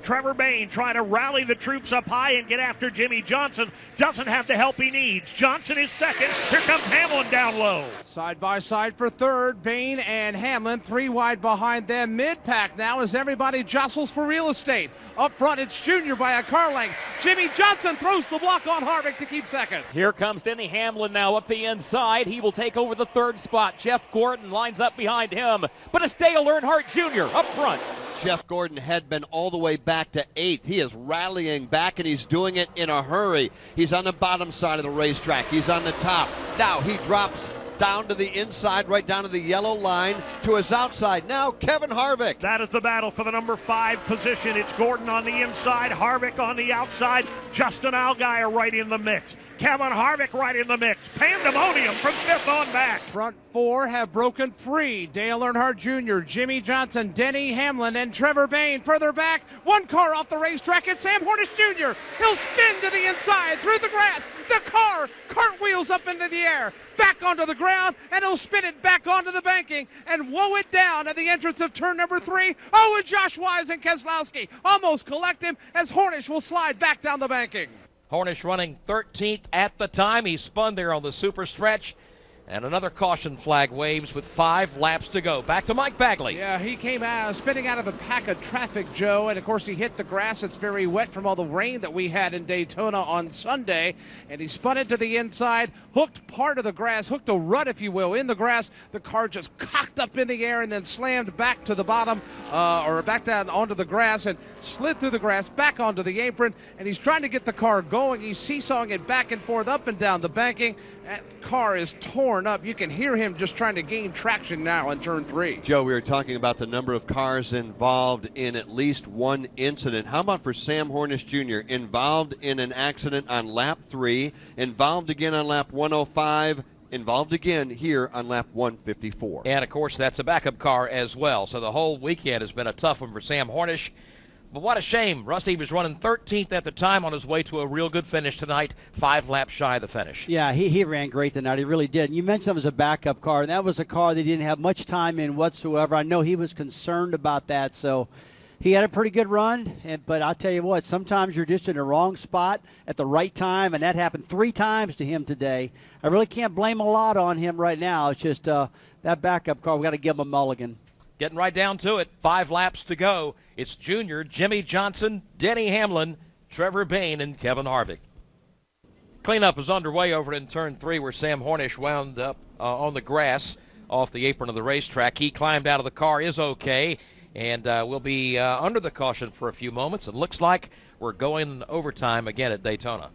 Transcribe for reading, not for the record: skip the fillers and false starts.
Trevor Bayne trying to rally the troops up high and get after Jimmy Johnson. Doesn't have the help he needs. Johnson is second. Here comes Hamlin down low. Side by side for third. Bayne and Hamlin, 3 wide behind them. Mid-pack now as everybody jostles for real estate. Up front, it's Junior by a car length. Jimmy Johnson throws the block on Harvick to keep second. Here comes Denny Hamlin now up the inside. He will take over the third spot. Jeff Gordon lines up behind him, but it's Dale Earnhardt Jr. up front. Jeff Gordon had been all the way back to 8th. He is rallying back, and he's doing it in a hurry. He's on the bottom side of the racetrack. He's on the top. Now he drops down to the inside, right down to the yellow line, to his outside. Now Kevin Harvick. That is the battle for the number 5 position. It's Gordon on the inside, Harvick on the outside, Justin Allgaier right in the mix. Kevin Harvick right in the mix. Pandemonium from 5th on back. Front 4 have broken free. Dale Earnhardt Jr., Jimmy Johnson, Denny Hamlin, and Trevor Bayne. Further back, one car off the racetrack. It's Sam Hornish Jr. He'll spin to the inside, through the grass. The car cartwheels up into the air, back onto the ground, and he'll spin it back onto the banking and woe it down at the entrance of turn number 3. Oh, and Josh Wise and Keselowski almost collect him as Hornish will slide back down the banking. Hornish running 13th at the time. He spun there on the super stretch. And another caution flag waves with 5 laps to go. Back to Mike Bagley. Yeah, he came out spinning out of a pack of traffic, Joe, and of course he hit the grass. It's very wet from all the rain that we had in Daytona on Sunday, and he spun it to the inside, hooked part of the grass, hooked a rut, if you will, in the grass. The car just cocked up in the air and then slammed back to the bottom, or back down onto the grass and slid through the grass back onto the apron, and he's trying to get the car going. He's seesawing it back and forth, up and down the banking. That car is torn up. You can hear him just trying to gain traction now in turn 3. Joe, we were talking about the number of cars involved in at least one incident. How about for Sam Hornish Jr., involved in an accident on lap 3, involved again on lap 105, involved again here on lap 154. And, of course, that's a backup car as well. So the whole weekend has been a tough one for Sam Hornish. But what a shame. Rusty was running 13th at the time on his way to a real good finish tonight, 5 laps shy of the finish. Yeah, he ran great tonight. He really did. And you mentioned it was a backup car, and that was a car that didn't have much time in whatsoever. I know he was concerned about that, so he had a pretty good run. But I'll tell you what, sometimes you're just in the wrong spot at the right time, and that happened 3 times to him today. I really can't blame a lot on him right now. It's just that backup car, we got to give him a mulligan. Getting right down to it, 5 laps to go. It's Junior, Jimmy Johnson, Denny Hamlin, Trevor Bayne, and Kevin Harvick. Cleanup is underway over in turn 3 where Sam Hornish wound up on the grass off the apron of the racetrack. He climbed out of the car, is okay, and will be under the caution for a few moments. It looks like we're going overtime again at Daytona.